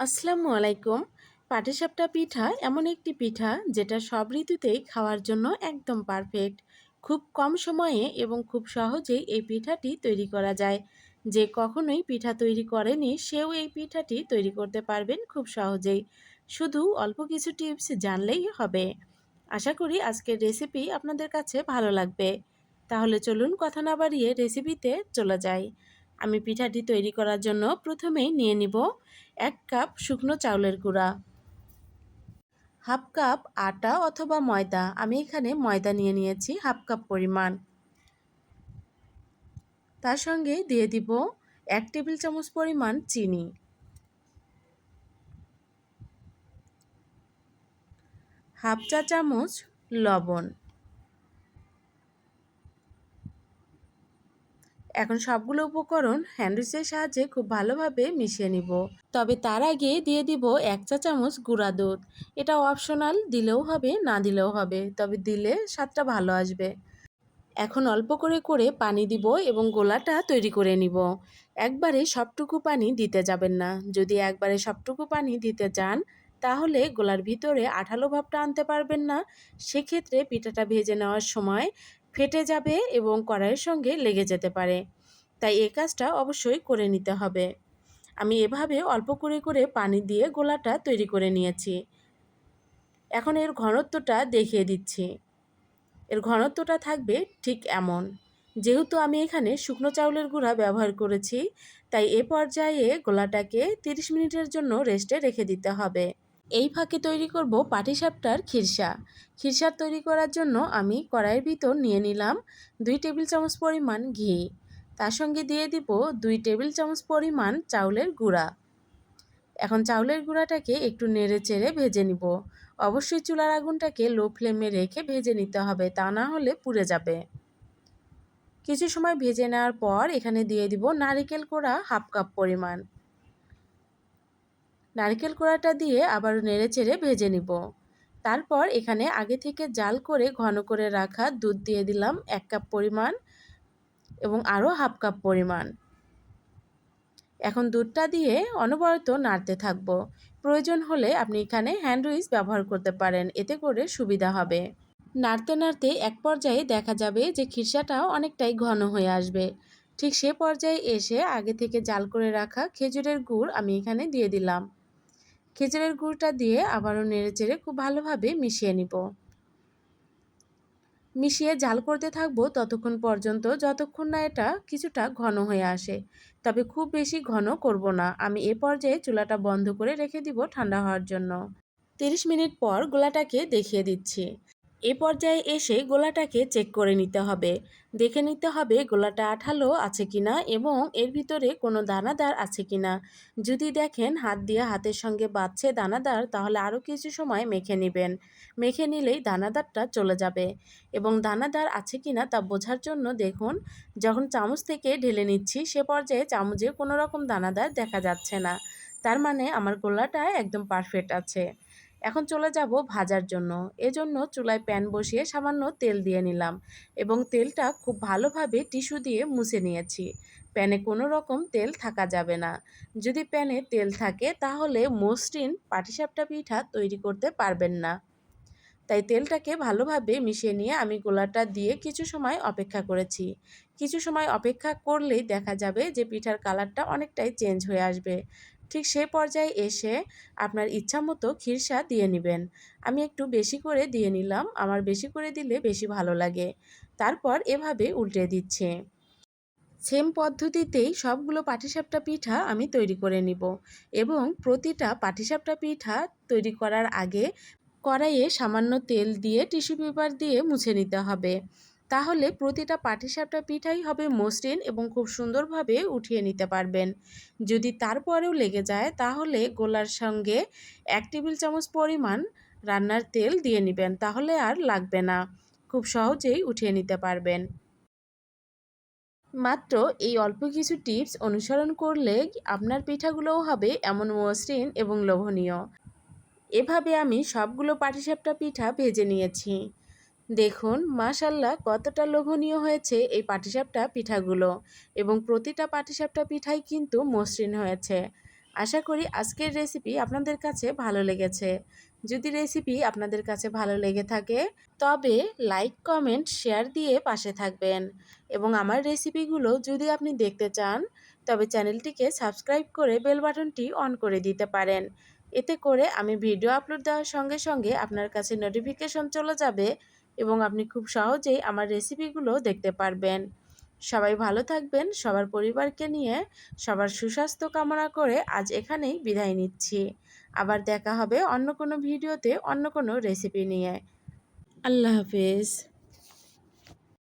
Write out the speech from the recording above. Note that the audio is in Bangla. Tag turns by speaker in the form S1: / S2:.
S1: আসসালামু আলাইকুম। পাটিসাপটা পিঠা এমন একটি পিঠা যেটা সব ঋতুতেই খাওয়ার জন্য একদম পারফেক্ট। খুব কম সময়ে এবং খুব সহজেই এই পিঠাটি তৈরি করা যায়। যে কখনোই পিঠা তৈরি করেনি সেও এই পিঠাটি তৈরি করতে পারবেন খুব সহজেই। শুধু অল্প কিছু টিপস জানলেই হবে। আশা করি আজকের রেসিপি আপনাদের কাছে ভালো লাগবে। তাহলে চলুন কথা না বাড়িয়ে রেসিপিতে চলে যাই। আমি পিঠাটি তৈরি করার জন্য প্রথমেই নিয়ে নিব 1 কাপ শুকনো চাউলের গুঁড়া, হাফ কাপ আটা অথবা ময়দা। আমি এখানে ময়দা নিয়ে নিয়েছি হাফ কাপ পরিমাণ। তার সঙ্গে দিয়ে দিব 1 টেবিল চামচ পরিমাণ চিনি, হাফ চা চামচ লবণ। এখন সবগুলো উপকরণ হ্যান্ড উইচের সাহায্যে খুব ভালোভাবে মিশিয়ে নিব। তবে তার আগে দিয়ে দিব 1 চা চামচ গুঁড়া দুধ। এটা অপশনাল, দিলেও হবে না দিলেও হবে, তবে দিলে স্বাদটা ভালো আসবে। এখন অল্প করে করে পানি দিব এবং গোলাটা তৈরি করে নিব। একবারে সবটুকু পানি দিতে যাবেন না। যদি একবারে সবটুকু পানি দিতে যান তাহলে গোলার ভিতরে আঠালো ভাবটা আনতে পারবেন না। সেক্ষেত্রে পিঠাটা ভেজে নেওয়ার সময় ফেটে যাবে এবং কড়াইয়ের সঙ্গে লেগে যেতে পারে। তাই এই কাজটা অবশ্যই করে নিতে হবে। আমি এভাবে অল্প করে করে পানি দিয়ে গোলাটা তৈরি করে নিয়েছি। এখন এর ঘনত্বটা দেখিয়ে দিচ্ছি। এর ঘনত্বটা থাকবে ঠিক এমন। যেহেতু আমি এখানে শুকনো চাউলের গুঁড়া ব্যবহার করেছি, তাই এ পর্যায়ে গোলাটাকে 30 মিনিটের জন্য রেস্টে রেখে দিতে হবে। এই ফাঁকে তৈরি করব পাটিসাপটার খিরসা। খিরসা তৈরি করার জন্য আমি কড়াইয়ের ভিতর নিয়ে নিলাম 2 টেবিল চামচ পরিমাণ ঘি। তার সঙ্গে দিয়ে দিব 2 টেবিল চামচ পরিমাণ চাউলের গুঁড়া। এখন চাউলের গুঁড়াটাকে একটু নেড়ে চেড়ে ভেজে নিব। অবশ্যই চুলার আগুনটাকে লো ফ্লেমে রেখে ভেজে নিতে হবে, তা না হলে পুড়ে যাবে। কিছু সময় ভেজে নেওয়ার পর এখানে দিয়ে দিব নারিকেল কোড়া হাফ কাপ পরিমাণ। নারকেল কোড়াটা দিয়ে আবারও নেড়ে চেড়ে ভেজে নিব। তারপর এখানে আগে থেকে জাল করে ঘন করে রাখা দুধ দিয়ে দিলাম 1 কাপ পরিমাণ এবং আরও হাফ কাপ পরিমাণ। এখন দুধটা দিয়ে অনবরত নাড়তে থাকব। প্রয়োজন হলে আপনি এখানে হ্যান্ড উইচ ব্যবহার করতে পারেন, এতে করে সুবিধা হবে। নাড়তে নাড়তে এক পর্যায়ে দেখা যাবে যে খিরসাটাও অনেকটাই ঘন হয়ে আসবে। ঠিক সে পর্যায়ে এসে আগে থেকে জাল করে রাখা খেজুরের গুড় আমি এখানে দিয়ে দিলাম। খেজুরের গুড়টা দিয়ে আবারও নেড়েচেড়ে খুব ভালোভাবে মিশিয়ে নিব। মিশিয়ে জাল করতে থাকবো ততক্ষণ পর্যন্ত যতক্ষণ না এটা কিছুটা ঘন হয়ে আসে। তবে খুব বেশি ঘন করব না। আমি এ পর্যায়ে চুলাটা বন্ধ করে রেখে দিব ঠান্ডা হওয়ার জন্য। 30 মিনিট পর গোলাটাকে দেখিয়ে দিচ্ছি। এ পর্যায়ে এসে গোলাটাকে চেক করে নিতে হবে। দেখে নিতে হবে গোলাটা আঠালো আছে কিনা এবং এর ভিতরে কোনো দানাদার আছে কিনা। যদি দেখেন হাত দিয়ে হাতের সঙ্গে বাজছে দানাদার, তাহলে আরও কিছু সময় মেখে নেবেন। মেখে নিলেই দানাদারটা চলে যাবে। এবং দানাদার আছে কিনা তা বোঝার জন্য দেখুন, যখন চামচ থেকে ঢেলে নিচ্ছি সে পর্যায়ে চামচে কোনো রকম দানাদার দেখা যাচ্ছে না। তার মানে আমার গোলাটা একদম পারফেক্ট আছে। এখন চলে যাব ভাজার জন্য। এজন্য চুলায় প্যান বসিয়ে সামান্য তেল দিয়ে নিলাম এবং তেলটা খুব ভালোভাবে টিস্যু দিয়ে মুছে নিয়েছি। প্যানে কোনো রকম তেল থাকা যাবে না। যদি প্যানে তেল থাকে তাহলে মসৃণ পাটিসাপটা পিঠা তৈরি করতে পারবেন না। তাই তেলটাকে ভালোভাবে মিশিয়ে নিয়ে আমি গোলাটা দিয়ে কিছু সময় অপেক্ষা করেছি। কিছু সময় অপেক্ষা করলেই দেখা যাবে যে পিঠার কালারটা অনেকটাই চেঞ্জ হয়ে আসবে। ঠিক সে পর্যায়ে এসে আপনার ইচ্ছামতো খিরসা দিয়ে নেবেন। আমি একটু বেশি করে দিয়ে নিলাম, আমার বেশি করে দিলে বেশি ভালো লাগে। তারপর এভাবে উল্টে দিচ্ছি। সেম পদ্ধতিতেই সবগুলো পাটিসাপটা পিঠা আমি তৈরি করে নিব এবং প্রতিটা পাটিসাপটা পিঠা তৈরি করার আগে কড়াইয়ে সামান্য তেল দিয়ে টিস্যু পেপার দিয়ে মুছে নিতে হবে। তাহলে প্রতিটা পাটিসাপটা পিঠাই হবে মসৃণ এবং খুব সুন্দরভাবে উঠিয়ে নিতে পারবেন। যদি তারপরেও লেগে যায় তাহলে গোলার সঙ্গে 1 টেবিল চামচ পরিমাণ রান্নার তেল দিয়ে নেবেন, তাহলে আর লাগবে না। খুব সহজেই উঠিয়ে নিতে পারবেন। মাত্র এই অল্প কিছু টিপস অনুসরণ করলে আপনার পিঠাগুলোও হবে এমন মসৃণ এবং লোভনীয়। এভাবে আমি সবগুলো পাটিসাপটা পিঠা ভেজে নিয়েছি। দেখুন মাশাআল্লাহ কতটা লোভনীয় হয়েছে এই পাটিসাপটা পিঠাগুলো এবং প্রতিটা পাটিসাপটা পিঠাই কিন্তু মসৃণ হয়েছে। আশা করি আজকের রেসিপি আপনাদের কাছে ভালো লেগেছে। যদি রেসিপি আপনাদের কাছে ভালো লেগে থাকে তবে লাইক, কমেন্ট, শেয়ার দিয়ে পাশে থাকবেন এবং আমার রেসিপিগুলো যদি আপনি দেখতে চান তবে চ্যানেলটিকে সাবস্ক্রাইব করে বেল বাটনটি অন করে দিতে পারেন। এতে করে আমি ভিডিও আপলোড দেওয়ার সঙ্গে সঙ্গে আপনার কাছে নোটিফিকেশন চলে যাবে এবং আপনি খুব সহজেই আমার রেসিপিগুলো দেখতে পারবেন। সবাই ভালো থাকবেন, সবার পরিবারকে নিয়ে সবার সুস্বাস্থ্য কামনা করে আজ এখানেই বিদায় নিচ্ছি। আবার দেখা হবে অন্য কোনো ভিডিওতে অন্য কোনো রেসিপি নিয়ে। আল্লাহ হাফেজ।